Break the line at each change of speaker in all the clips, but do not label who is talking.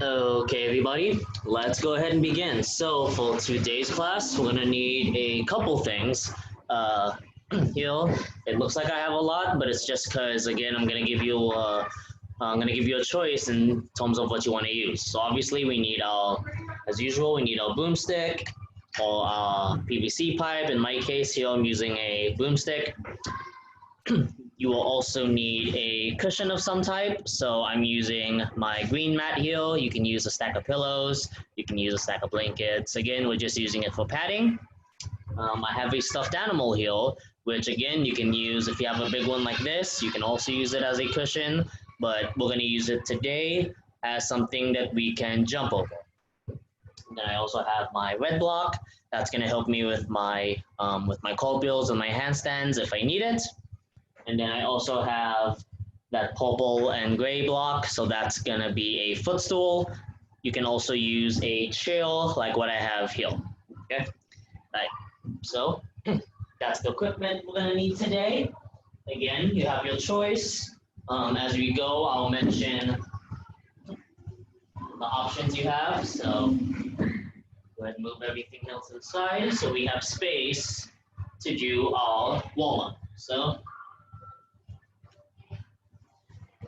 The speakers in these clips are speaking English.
Okay, everybody, let's go ahead and begin. So for today's class, we're gonna need a couple things. Uh, it looks like I have a lot, but it's just because again, I'm gonna give you a choice in terms of what you want to use. So obviously, we need as usual, we need our boomstick or our PVC pipe. In my case here, I'm using a boomstick. You will also need a cushion of some type. So I'm using my green mat here. You can use a stack of pillows. You can use a stack of blankets. Again, we're just using it for padding. I have a stuffed animal here, which again, you can use if you have a big one like this. You can also use it as a cushion, but we're going to use it today as something that we can jump over. Then I also have my red block. That's going to help me with my cartwheels and my handstands if I need it. And then I also have that purple and gray block, so that's gonna be a footstool. You can also use a chair like what I have here, okay? Right, so that's the equipment we're gonna need today. Again, you have your choice. As we go, I'll mention the options you have, so go ahead and move everything else inside so we have space to do our warm-up. So,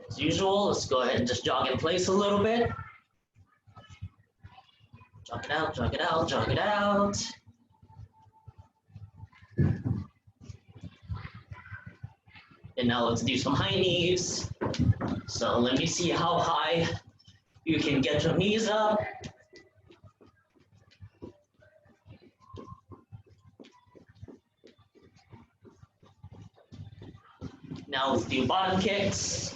as usual, let's go ahead and just jog in place a little bit. Jog it out, jog it out, jog it out. And now let's do some high knees. So let me see how high you can get your knees up. Now let's do bottom kicks.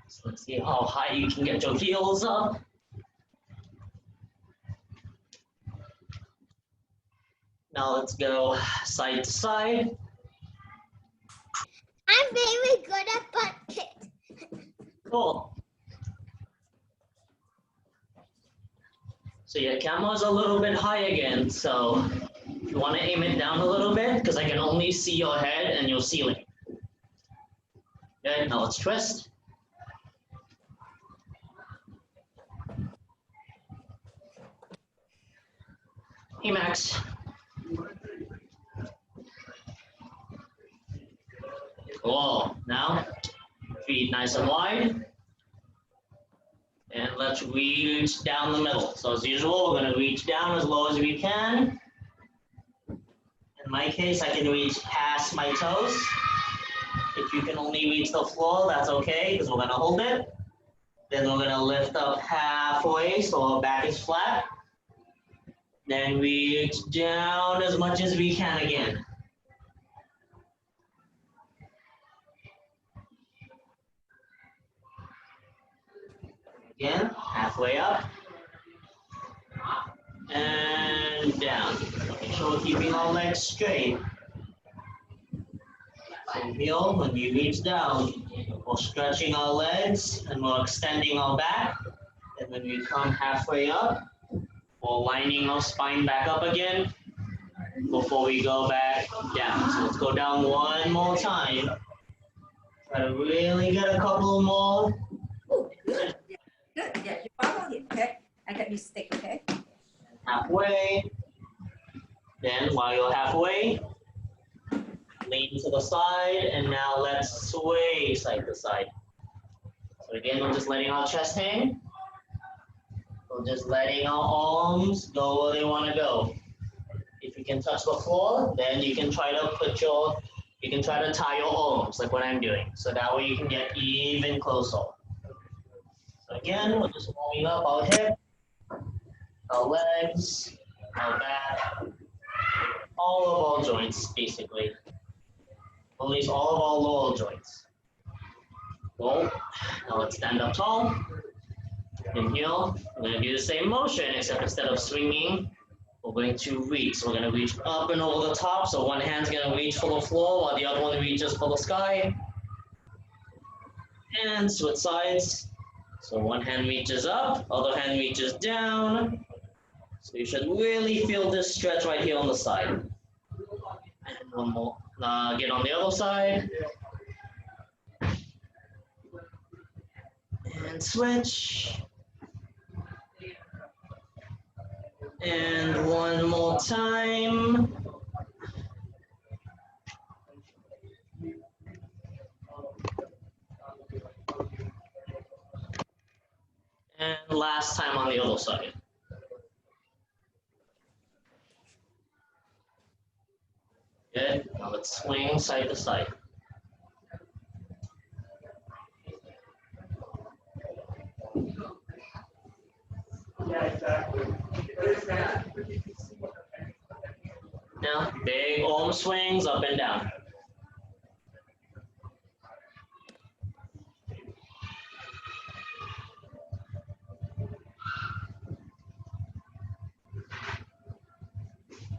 So let's see how high you can get your heels up. Now let's go side to side.
I'm very good at butt kicks.
Cool. So your camera's a little bit high again, so if you want to aim it down a little bit, because I can only see your head and your ceiling. Okay, now let's twist. Hey, Max. Cool. Now, feet nice and wide. And let's reach down the middle. So as usual, we're going to reach down as low as we can. In my case, I can reach past my toes. If you can only reach the floor, that's okay, because we're going to hold it. Then we're going to lift up halfway so our back is flat. Then reach down as much as we can again. Again, halfway up. And down. Make sure we're keeping our legs straight. From here, when we reach down, we're stretching our legs and we're extending our back. And when we come halfway up, we're lining our spine back up again before we go back down. So let's go down one more time. Try to really get a couple more.
Good. Good. Yeah, you follow it. Okay. I got your stick. Okay.
Halfway. Then while you're halfway, lean to the side, and now let's sway side to side. So again, we're just letting our chest hang. We're just letting our arms go where they want to go. If you can touch the floor, then you can try to tie your arms like what I'm doing. So that way you can get even closer. So again, we're just warming up our hip, our legs, our back, all of our joints basically. At least all of our lower joints. Cool. Now let's stand up tall. Inhale. We're going to do the same motion, except instead of swinging, we're going to reach. So we're going to reach up and over the top. So one hand's going to reach for the floor while the other one reaches for the sky. And switch sides. So one hand reaches up, other hand reaches down. So you should really feel this stretch right here on the side. And one more. Get on the other side. And switch. And one more time. And last time on the other side. Good. Now let's swing side to side.
Yeah, exactly.
Now, big arm swings up and down.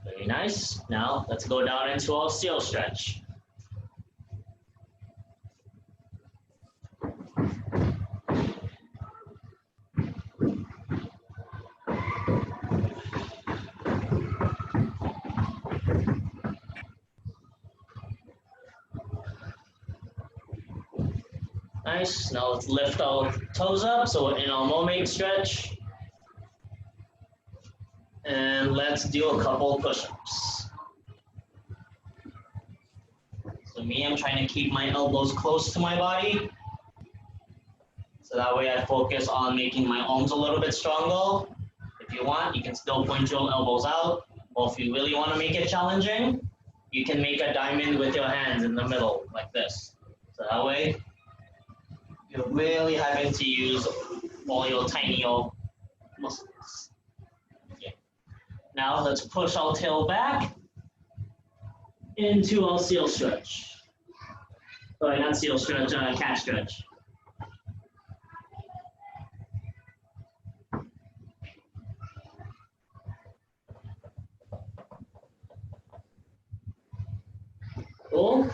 Very nice. Now, let's go down into our seal stretch. Nice. Now let's lift our toes up so we're in our mermaid stretch. And let's do a couple push-ups. So me, I'm trying to keep my elbows close to my body. So that way I focus on making my arms a little bit stronger. If you want, you can still point your elbows out. Or if you really want to make it challenging, you can make a diamond with your hands in the middle, like this. So that way, you're really having to use all your tiny muscles. Okay. Now let's push our tail back into our seal stretch. Sorry, not seal stretch, cat stretch. Cool.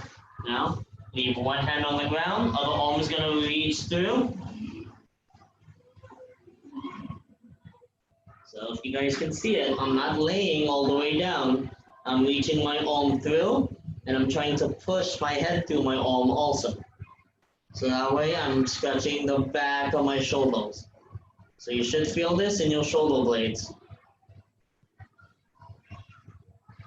Now, leave one hand on the ground, other arm is gonna reach through. So if you guys can see it, I'm not laying all the way down. I'm reaching my arm through, and I'm trying to push my head through my arm also. So that way I'm stretching the back of my shoulders. So you should feel this in your shoulder blades.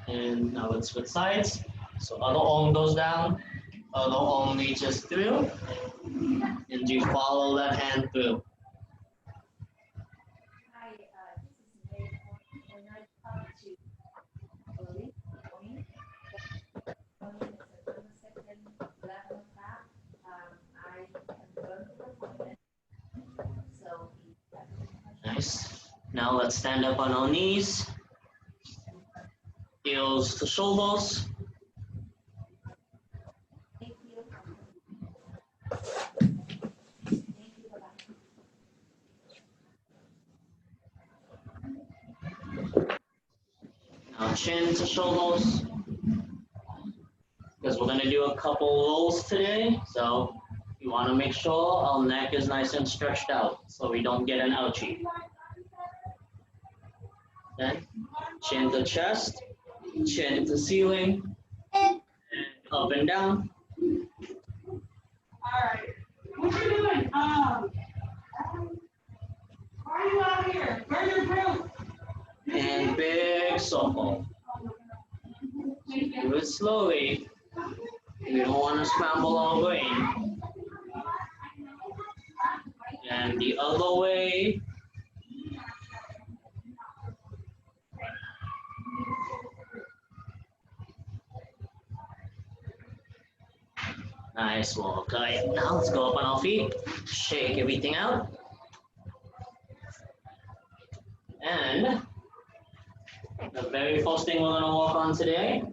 And now let's switch sides. So other arm goes down, other arm reaches through, and you follow that hand through.
Hi, this is May. When I talk to Lily, on the second level back, I confirmed the appointment. So
Nice. Now let's stand up on our knees. Heels to shoulders.
thank you. Thank you for that.
Now chin to shoulders. Because we're going to do a couple rolls today. So you want to make sure our neck is nice and stretched out so we don't get an ouchie. Okay. Chin to chest, chin to ceiling, and up and down.
All right. What you doing? Why are you out here? Where's your group?
And big circle. Do it slowly. We don't want to scramble our brain. And the other way. Nice walk. All right, now let's go up on our feet. Shake everything out. And the very first thing we're going to walk on today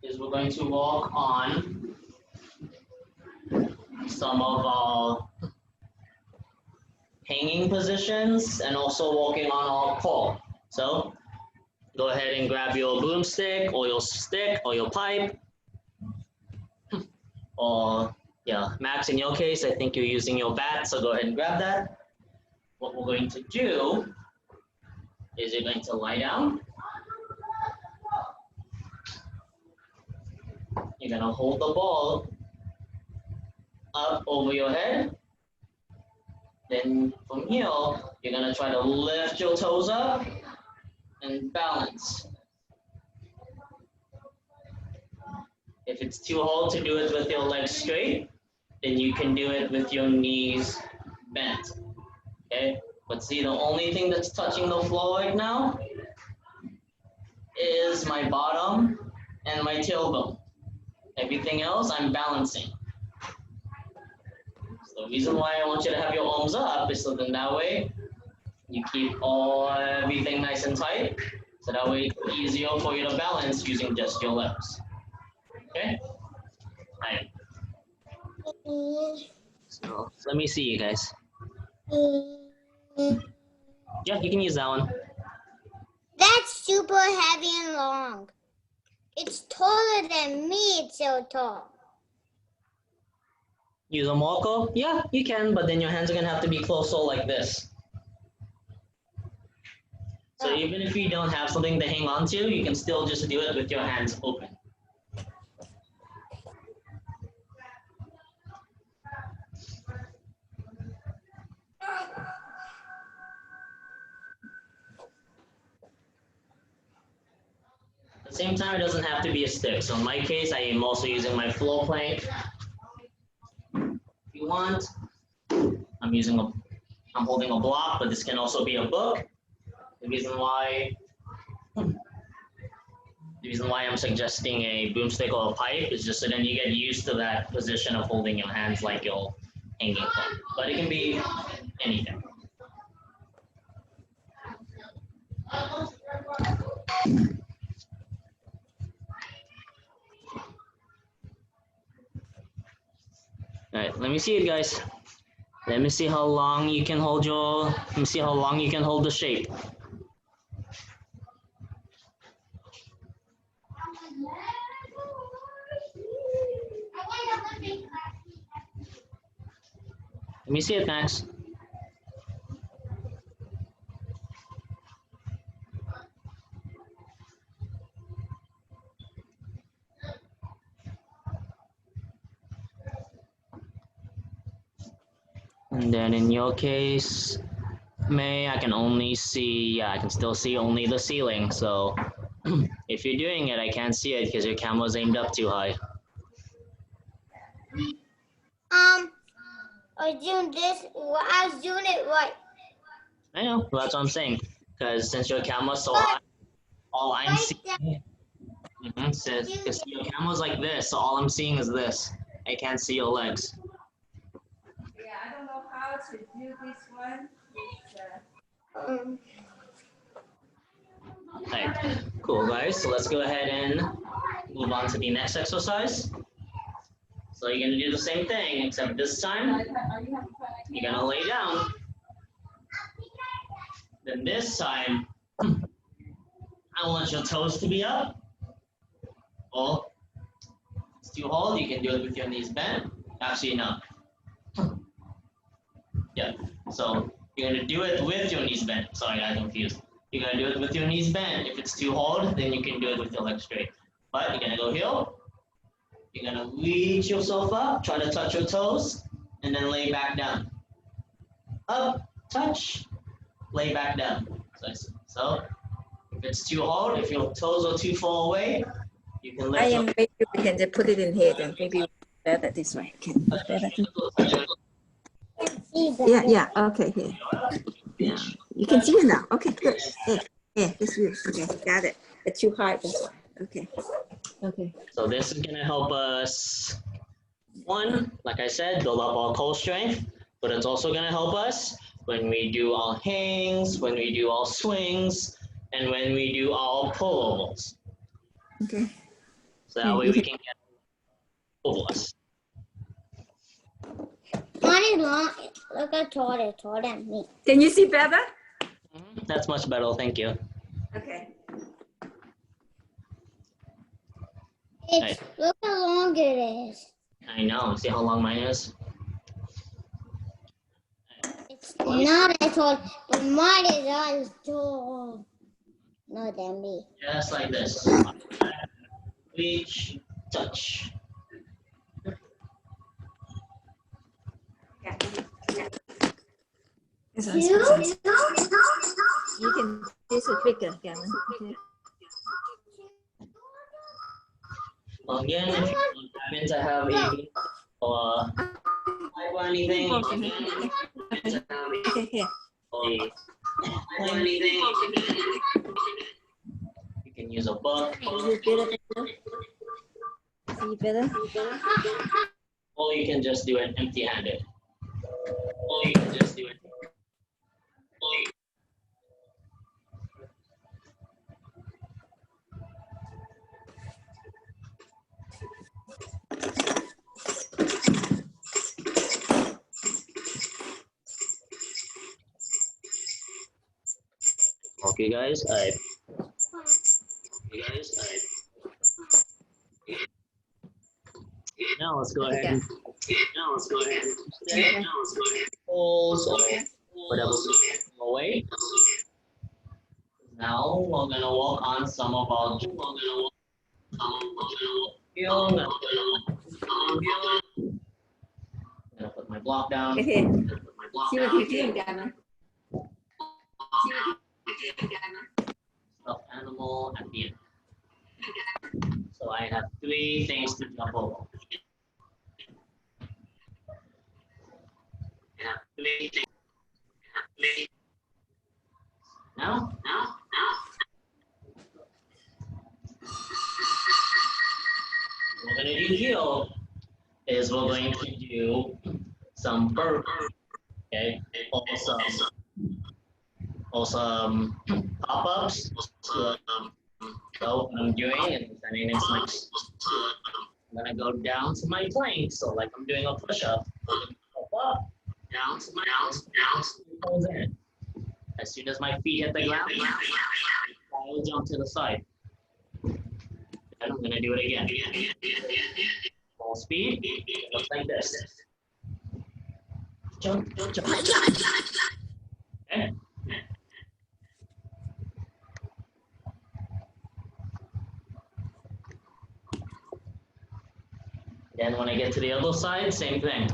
is we're going to walk on some of our hanging positions and also walking on our pole. So go ahead and grab your broomstick or your stick or your pipe. Or, yeah, Max, in your case, I think you're using your bat, so go ahead and grab that. What we're going to do is you're going to lie down. You're going to hold the ball up over your head. Then from here, you're gonna try to lift your toes up and balance. If it's too hard to do it with your legs straight, then you can do it with your knees bent. Okay? But see, the only thing that's touching the floor right now is my bottom and my tailbone. Everything else, I'm balancing. So the reason why I want you to have your arms up is so then that way you keep everything nice and tight. So that way it's easier for you to balance using just your legs. Okay? All right. So let me see you guys. Yeah, you can use that one.
That's super heavy and long. It's taller than me. It's so tall.
Use a marker? Yeah, you can, but then your hands are gonna have to be closer like this. So even if you don't have something to hang on to, you can still just do it with your hands open. At the same time, it doesn't have to be a stick. So in my case, I am also using my floor plank. If you want, I'm holding a block, but this can also be a book. The reason why I'm suggesting a broomstick or a pipe is just so then you get used to that position of holding your hands like you're hanging from. But it can be anything. All right, let me see it, guys. Let me see how long you can hold the shape. Let me see it, Max. And then in your case, May, I can still see only the ceiling. So if you're doing it, I can't see it because your camera's aimed up too high.
I was doing this. I was doing it right.
I know, well, that's what I'm saying. Because since your camera's so high, all I'm seeing, because your camera's like this, so all I'm seeing is this. I can't see your legs.
Yeah, I don't know how to do this one.
Right. Cool, guys. So let's go ahead and move on to the next exercise. So you're going to do the same thing, except this time, you're going to lay down. Then this time, I want your toes to be up. Or, if it's too hard, you can do it with your knees bent. Actually, no. Yeah, so you're going to do it with your knees bent. Sorry, I got confused. You're going to do it with your knees bent. If it's too hard, then you can do it with your legs straight. But you're going to go here. You're going to reach yourself up, try to touch your toes, and then lay back down. Up, touch, lay back down. So if it's too hard, if your toes are too far away, you can lift up.
Maybe we can just put it in here then. Maybe better this way. Yeah, okay, here. Yeah, you can see it now. Okay, good. Yeah, this view. Okay, got it. It's too high. That's why. Okay.
So this is gonna help us, one, like I said, build up our core strength, but it's also gonna help us when we do our hangs, when we do our swings, and when we do our pullovers.
Okay.
So that way we can get over us.
Mine is long. Look how tall it is, taller than me.
Can you see better?
That's much better, thank you.
Okay.
It's, look how long it is.
I know, see how long mine is?
It's not as tall, but mine is as tall. Not than me.
Just like this. Reach, touch.
This one's fine. You can use it bigger, Cameron. Okay.
Well, again, if you don't happen to have a or or anything,
Okay, here.
you can use a book,
Is it better? See better?
or you can just do it empty-handed. Or you can just do it. Okay, guys. Now let's go ahead and pulls or whatever away. Now we're gonna walk on some of our I'm gonna put my block down.
Okay. See what you're doing, Cameron.
Stuffed animal at the end. So I have 3 things to jump over. Now, what we're gonna do here is we're going to do some burpees, okay? Also pop-ups. So what I'm doing is standing next to my, I'm gonna go down to my plank. So like I'm doing a push-up, up, down to my toes in. As soon as my feet hit the ground, I will jump to the side. And I'm gonna do it again. Full speed. It looks like this. Jump, jump, jump. Okay. Then when I get to the other side, same thing.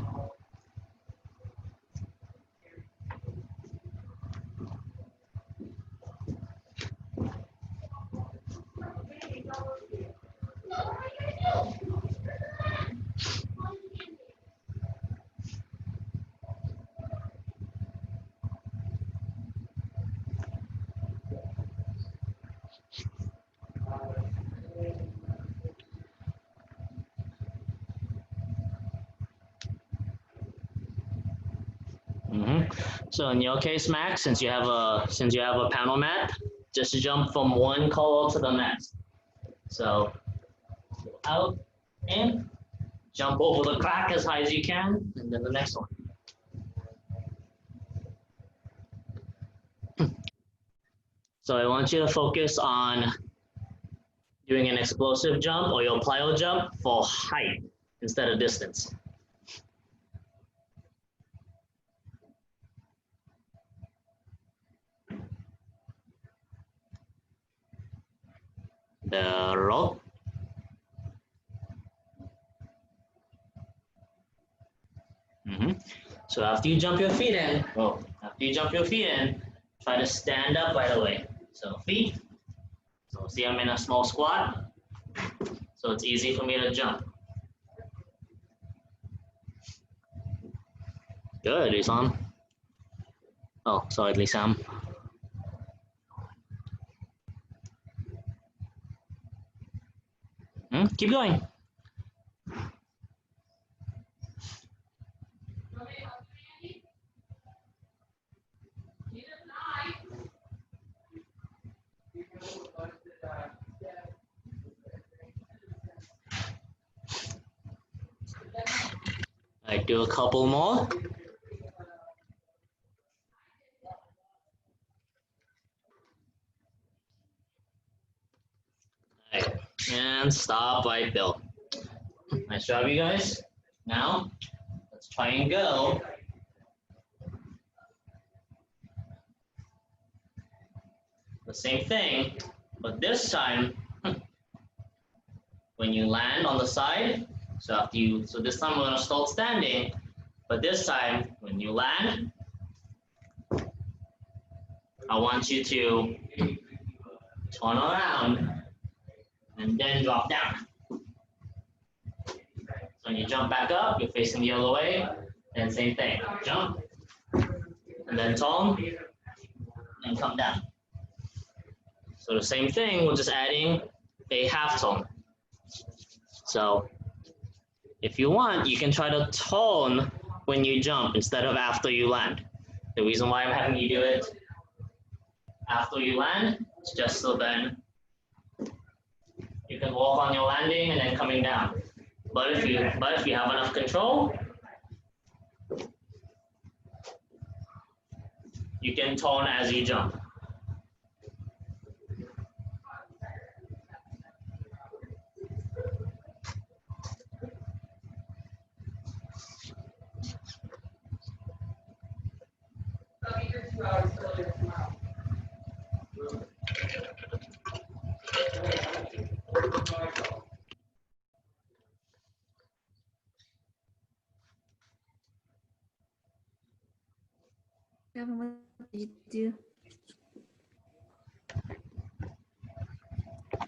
So in your case, Max, since you have a panel mat, just jump from one color to the next. So out and jump over the crack as high as you can, and then the next one. So I want you to focus on doing an explosive jump or your plyo jump for height instead of distance. The roll. So after you jump your feet in, try to stand up right away. So feet. So see, I'm in a small squat. So it's easy for me to jump. Good, Isam. Oh, sorry, Lisam. Keep going. I do a couple more. Right. And stop right there. Nice job, you guys. Now, let's try and go. The same thing, but this time, when you land on the side, so this time we're gonna start standing, but this time, when you land, I want you to turn around and then drop down. So when you jump back up, you're facing the other way, and same thing. Jump, and then turn, and come down. So the same thing, we're just adding a half turn. So if you want, you can try to turn when you jump instead of after you land. The reason why I'm having you do it after you land is just so then you can walk on your landing and then coming down. But if you have enough control, you can turn as you jump.
Gavin, what did you do?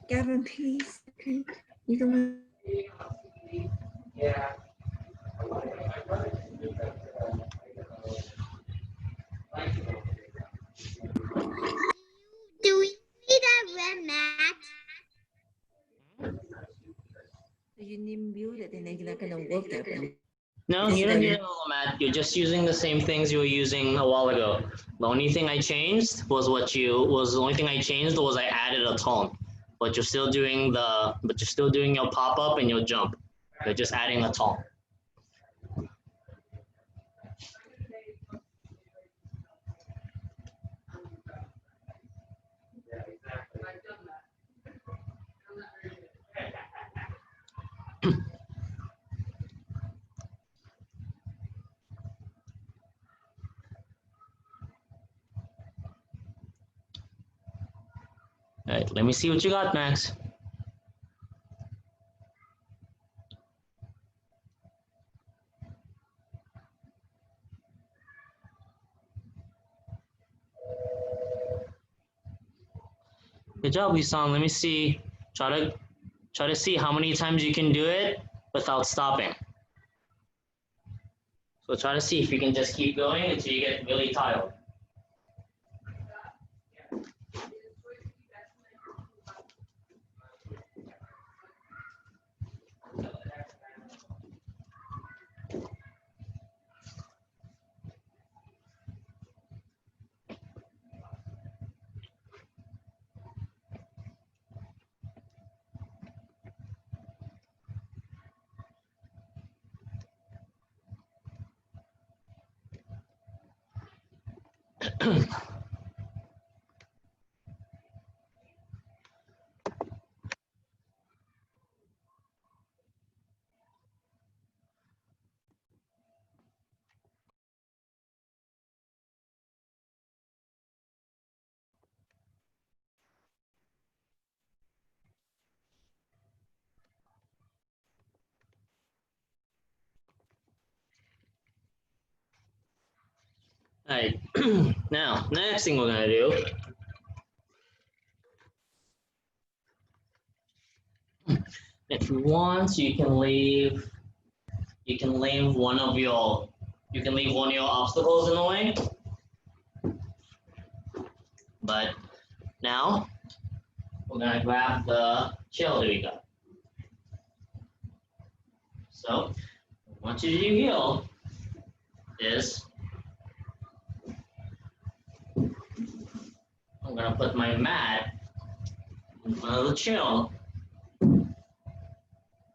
Gavin, please. Okay. You don't want.
Do we need a red mat?
You need build it, and then you're not gonna work that way.
No, you don't need a little mat. You're just using the same things you were using a while ago. The only thing I changed was I added a tone. But you're still doing your pop up and your jump. You're just adding a tone. All right, let me see what you got, Max. Good job, Wissam. Let me see. Try to see how many times you can do it without stopping. So try to see if you can just keep going until you get really tired. All right, now, next thing we're gonna do, if you want, you can leave one of your obstacles in the way. But now, we're gonna grab the shell that we got. So, what I want you to do here is, I'm gonna put my mat in front of the chill. Then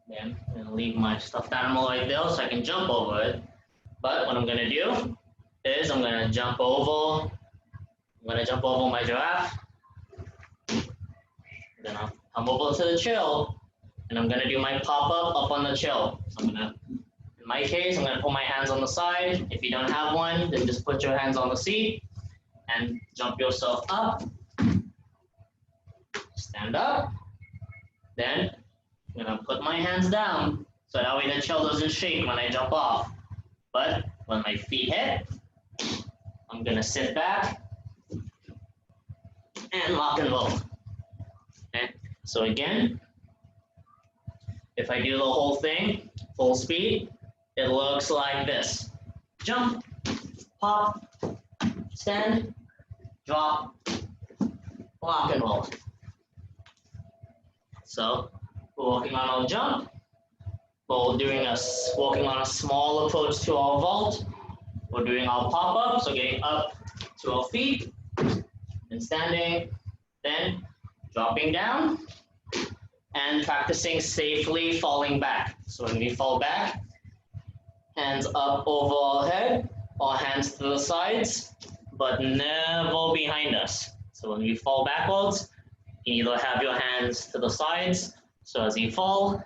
I'm gonna leave my stuffed animal right there so I can jump over it. But what I'm gonna do is I'm gonna jump over my giraffe. Then I'll come over to the chill, and I'm gonna do my pop-up on the chill. So in my case, I'm gonna put my hands on the side. If you don't have one, then just put your hands on the seat and jump yourself up. Stand up. Then I'm gonna put my hands down so that way the chill doesn't shake when I jump off. But when my feet hit, I'm gonna sit back and lock and roll. Okay, so again, if I do the whole thing, full speed, it looks like this. Jump, pop, stand, drop, lock and roll. So we're working on our jump, but we're doing walking on a small approach to our vault. We're doing our pop-up, so getting up to our feet, and standing, then dropping down, and practicing safely falling back. So when we fall back, hands up over our head, or hands to the sides, but never behind us. So when we fall backwards, you either have your hands to the sides, so as you fall,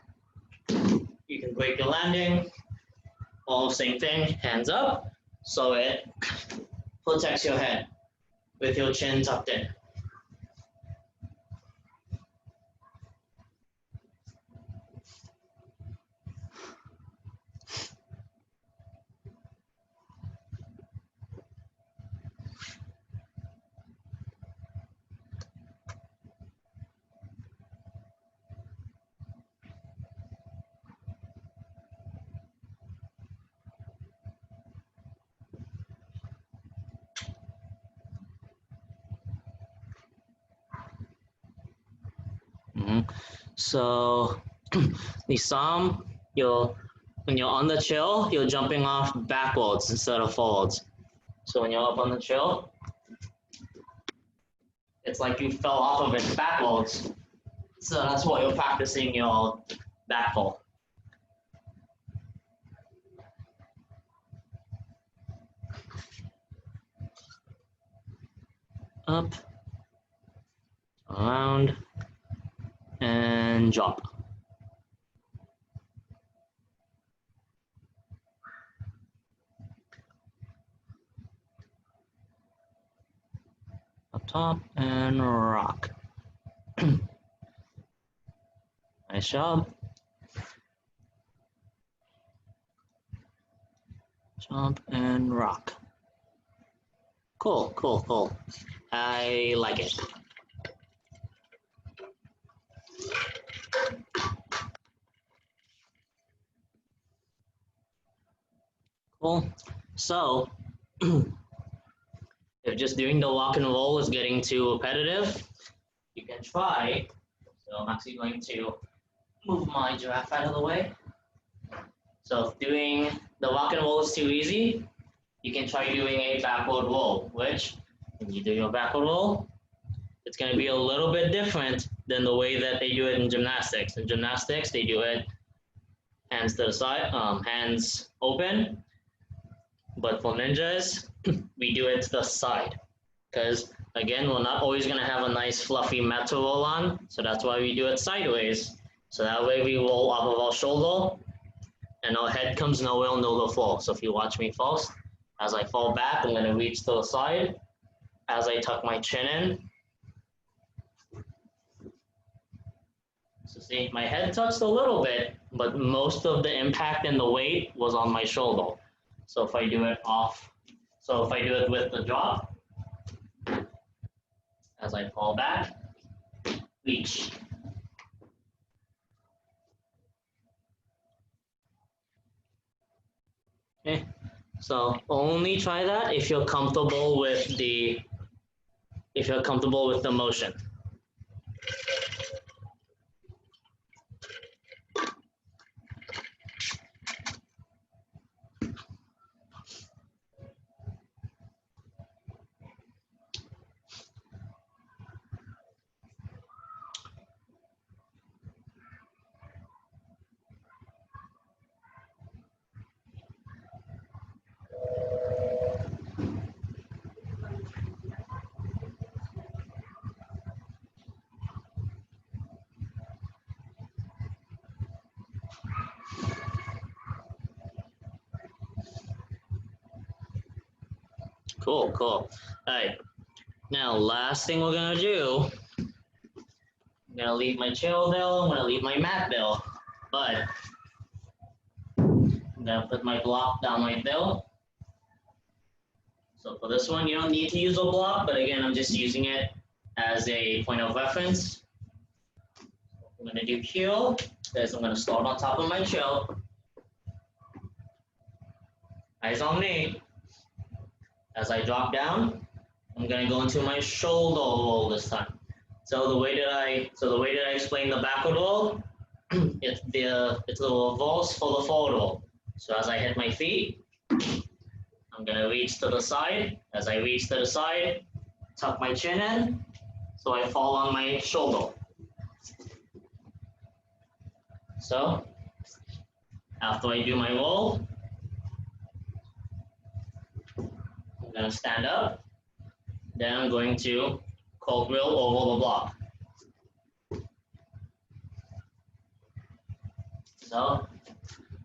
you can break your landing, or same thing, hands up, so it protects your head with your chin tucked in. So the psalm, when you're on the chill, you're jumping off backwards instead of forwards. So when you're up on the chill, it's like you fell off of it backwards. So that's why you're practicing your back fall. Up, around, and drop. Up top and rock. Nice job. Jump and rock. Cool, cool, cool. I like it. Cool. So, if just doing the walk and roll is getting too repetitive, you can try. So I'm actually going to move my giraffe out of the way. So if doing the walk and roll is too easy, you can try doing a backward roll, which when you do your backward roll, it's going to be a little bit different than the way that they do it in gymnastics. In gymnastics, they do it hands to the side, hands open. But for ninjas, we do it to the side. Because again, we're not always going to have a nice fluffy mat to roll on. So that's why we do it sideways. So that way we roll off of our shoulder and our head comes nowhere near the floor. So if you watch me first, as I fall back, I'm going to reach to the side. As I tuck my chin in. So see, my head touched a little bit, but most of the impact and the weight was on my shoulder. So if I do it off, so if I do it with the drop, as I fall back, reach. Okay, so only try that if you're comfortable with the motion. Cool, cool. All right. Now, last thing we're gonna do, I'm gonna leave my chair there, I'm gonna leave my mat there, but I'm gonna put my block down right there. So for this one, you don't need to use a block, but again, I'm just using it as a point of reference, I'm going to do heel, is I'm going to start on top of my chill. Eyes on me. As I drop down, I'm going to go into my shoulder roll this time. So the way that I explain the backward roll, it's the reverse for the forward roll. So as I hit my feet, I'm going to reach to the side. As I reach to the side, tuck my chin in, so I fall on my shoulder. So after I do my roll, I'm going to stand up. Then I'm going to cartwheel over the block. So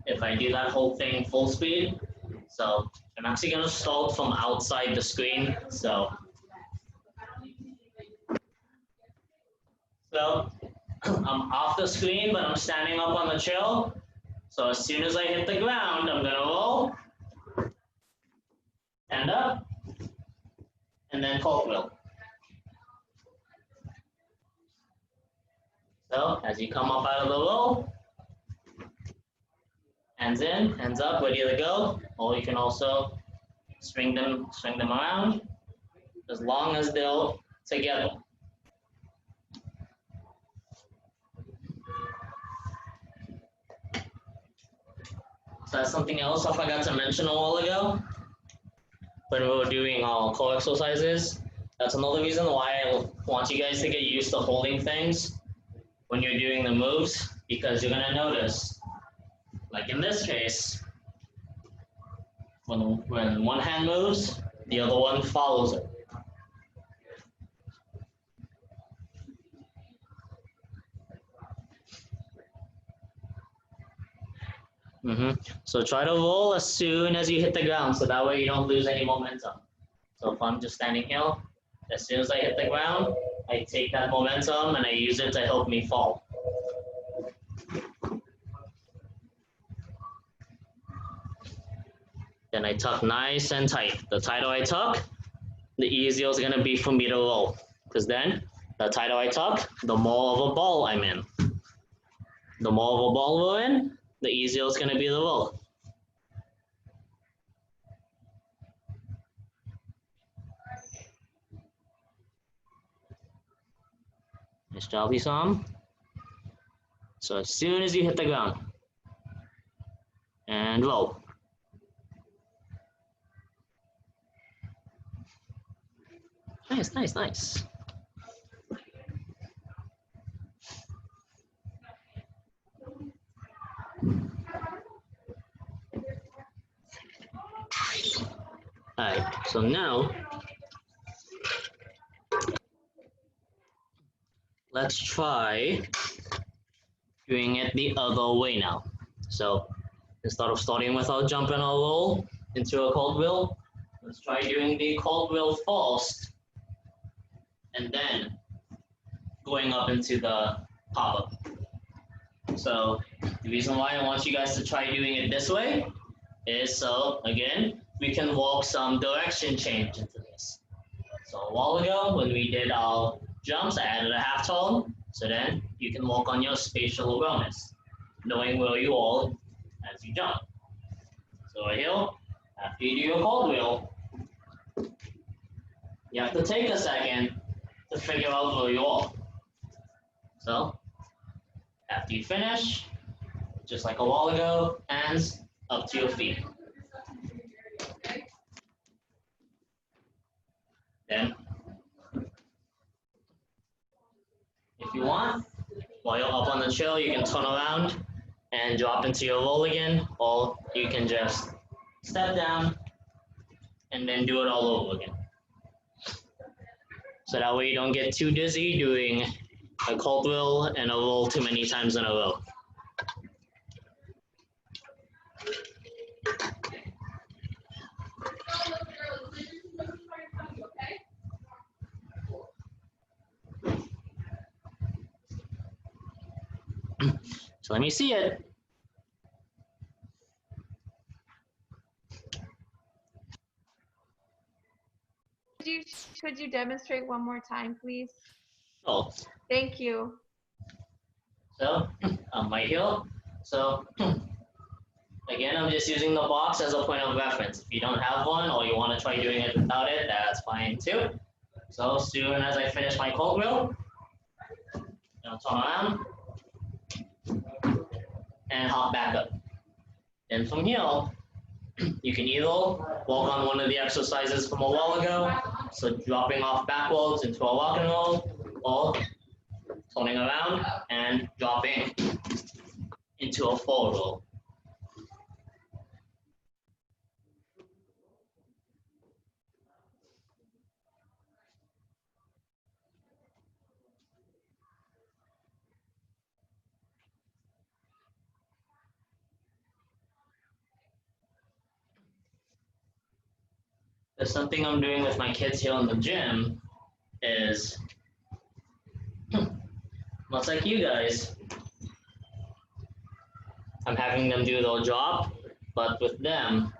if I do that whole thing full speed, so I'm actually going to start from outside the screen. So I'm off the screen, but I'm standing up on the chill. So as soon as I hit the ground, I'm going to roll, stand up, and then cartwheel. So as you come up out of the roll, hands in, hands up, ready to go. Or you can also swing them around, as long as they're together. So that's something else I forgot to mention a while ago when we were doing our core exercises. That's another reason why I want you guys to get used to holding things when you're doing the moves, because you're gonna notice, like in this case, when one hand moves, the other one follows it. So try to roll as soon as you hit the ground, so that way you don't lose any momentum. So if I'm just standing here, as soon as I hit the ground, I take that momentum and I use it to help me fall. Then I tuck nice and tight. The tighter I tuck, the easier it's going to be for me to roll. Because then, the tighter I tuck, the more of a ball I'm in. The more of a ball we're in, the easier it's going to be to roll. Nice job, Isam. So as soon as you hit the ground, and roll. Nice, nice, nice. All right, so now let's try doing it the other way now. So instead of starting with our jump and our roll into a cartwheel, let's try doing the cartwheel first and then going up into the pop-up. So the reason why I want you guys to try doing it this way is so, again, we can walk some direction change into this. So a while ago, when we did our jumps, I added a half turn, so then you can walk on your spatial awareness, knowing where you are as you jump. So right here, after you do your cartwheel, you have to take a second to figure out where you are. So after you finish, just like a while ago, hands up to your feet. Then, if you want, while you're up on the chill, you can turn around and drop into your roll again, or you can just step down and then do it all over again. So that way you don't get too dizzy doing a cartwheel and a roll too many times in a row. So let me see it.
could you demonstrate one more time, please?
Oh,
Thank you.
so on my heel. So again, I'm just using the box as a point of reference. If you don't have one or you want to try doing it without it, that's fine too. So as soon as I finish my cold grill, I'll turn around and hop back up. Then from here, you can either walk on one of the exercises from a while ago, so dropping off backwards into a rock and roll, or turning around and dropping into a forward roll. There's something I'm doing with my kids here in the gym is, much like you guys, I'm having them do their job, but with them,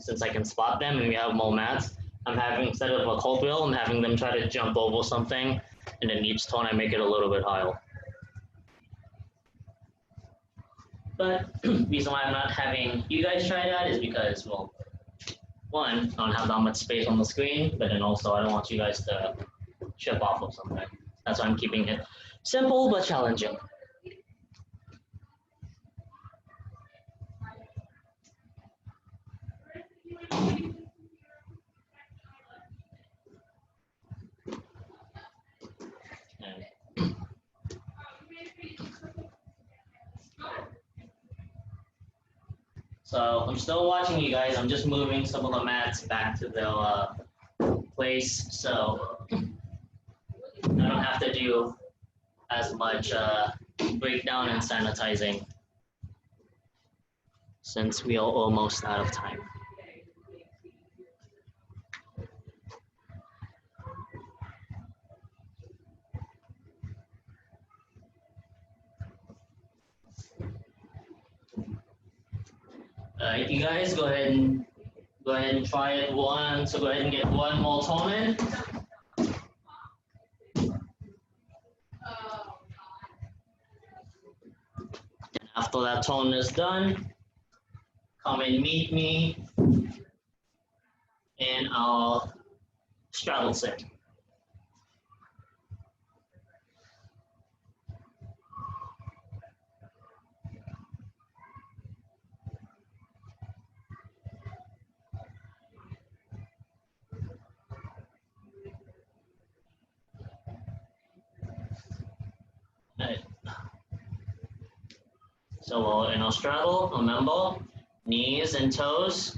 since I can spot them and we have more mats, I'm having, instead of a cold drill, I'm having them try to jump over something, and then each turn I make it a little bit higher. But the reason why I'm not having you guys try that is because, well, one, I don't have that much space on the screen, but then also I don't want you guys to trip off of something. That's why I'm keeping it simple but challenging. So I'm still watching you guys. I'm just moving some of the mats back to their place, so I don't have to do as much breakdown and sanitizing since we are almost out of time. Alright, you guys go ahead and try it one. So go ahead and get one more tone in. And after that tone is done, come and meet me in our straddle set. Right. So in our straddle, remember, knees and toes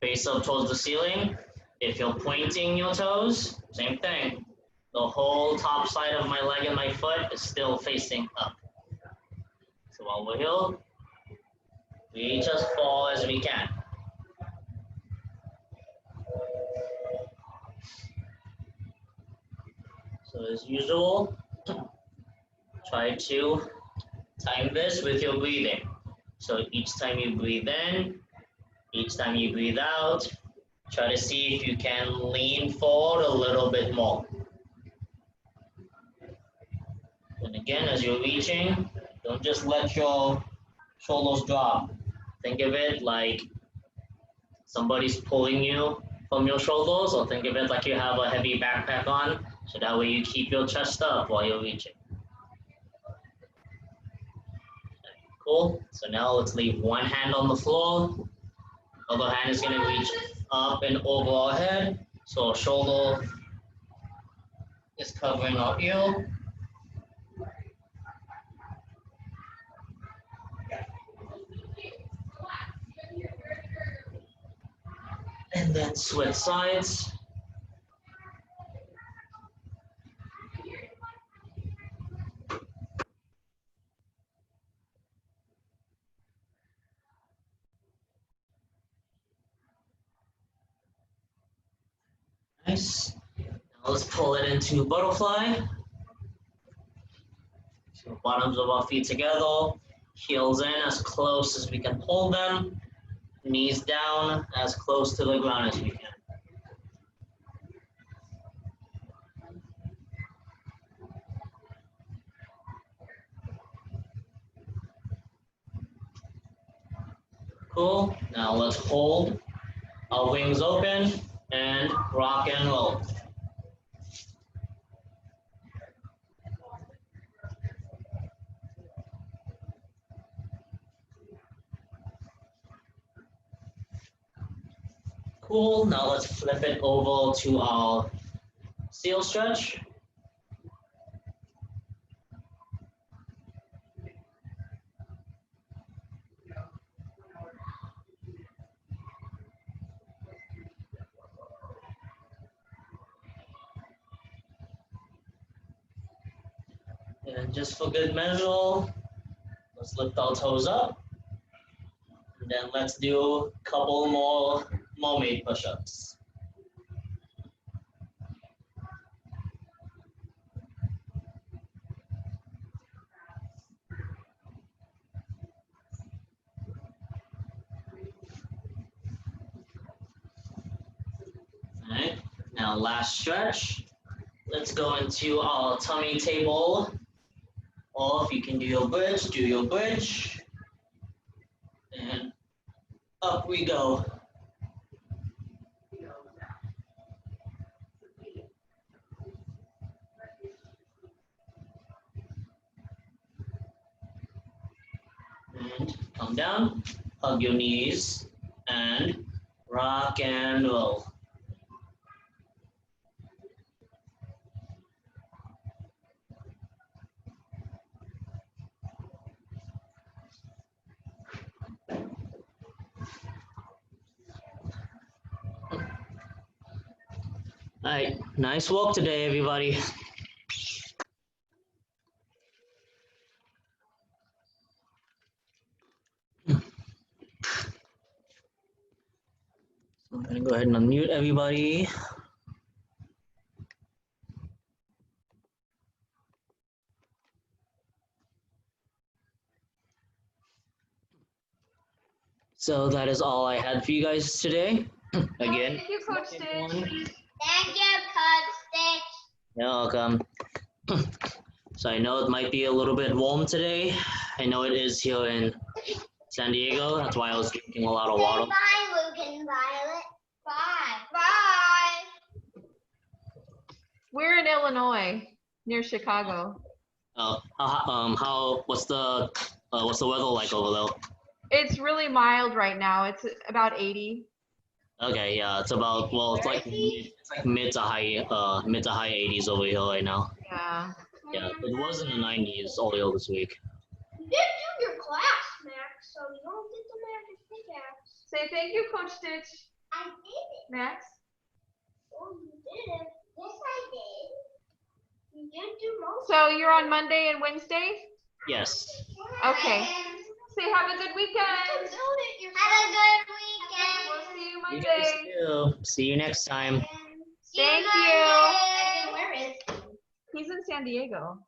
face up towards the ceiling. If you're pointing your toes, same thing. The whole top side of my leg and my foot is still facing up. So while we're here, we reach as far as we can. So as usual, try to time this with your breathing. So each time you breathe in, each time you breathe out, try to see if you can lean forward a little bit more. And again, as you're reaching, don't just let your shoulders drop. Think of it like somebody's pulling you from your shoulders, or think of it like you have a heavy backpack on, so that way you keep your chest up while you're reaching. Cool. So now let's leave one hand on the floor. Other hand is going to reach up and over our head. So our shoulder is covering our ear. And then switch sides. Nice. Now let's pull it into butterfly. So bottoms of our feet together, heels in as close as we can pull them, knees down as close to the ground as we can. Cool. Now let's hold our wings open and rock and roll. Cool. Now let's flip it over to our seal stretch. And just for good measure, let's lift our toes up. And then let's do a couple more mermaid push-ups. All right, now last stretch. Let's go into our tummy table. Or if you can do your bridge. And up we go. And come down, hug your knees, and rock and roll. All right, nice walk today, everybody. I'm gonna go ahead and unmute everybody. So that is all I had for you guys today. Again,
Thank you, Coach Stitch.
Thank you, Coach Stitch.
you're welcome. So I know it might be a little bit warm today. I know it is here in San Diego. That's why I was drinking a lot of water.
Say bye, Luke and Violet. Bye. Bye.
We're in Illinois, near Chicago.
What's the weather like over there?
It's really mild right now. It's about 80.
Okay, yeah, it's about, well, it's like mid to high 80s over here right now.
Yeah.
Yeah, it was in the 90s earlier this week.
You didn't do your class, Max, so you don't get the magic pickaxe.
Say thank you, Coach Stitch.
I did it.
Max.
Oh, you did it. Yes, I did. You did do most.
So you're on Monday and Wednesday?
Yes.
Okay. Say have a good weekend.
Have a good weekend.
We'll see you
You
Monday.
guys too. See you next time.
See you
Thank
Monday.
you.
Where is he?
He's in San Diego.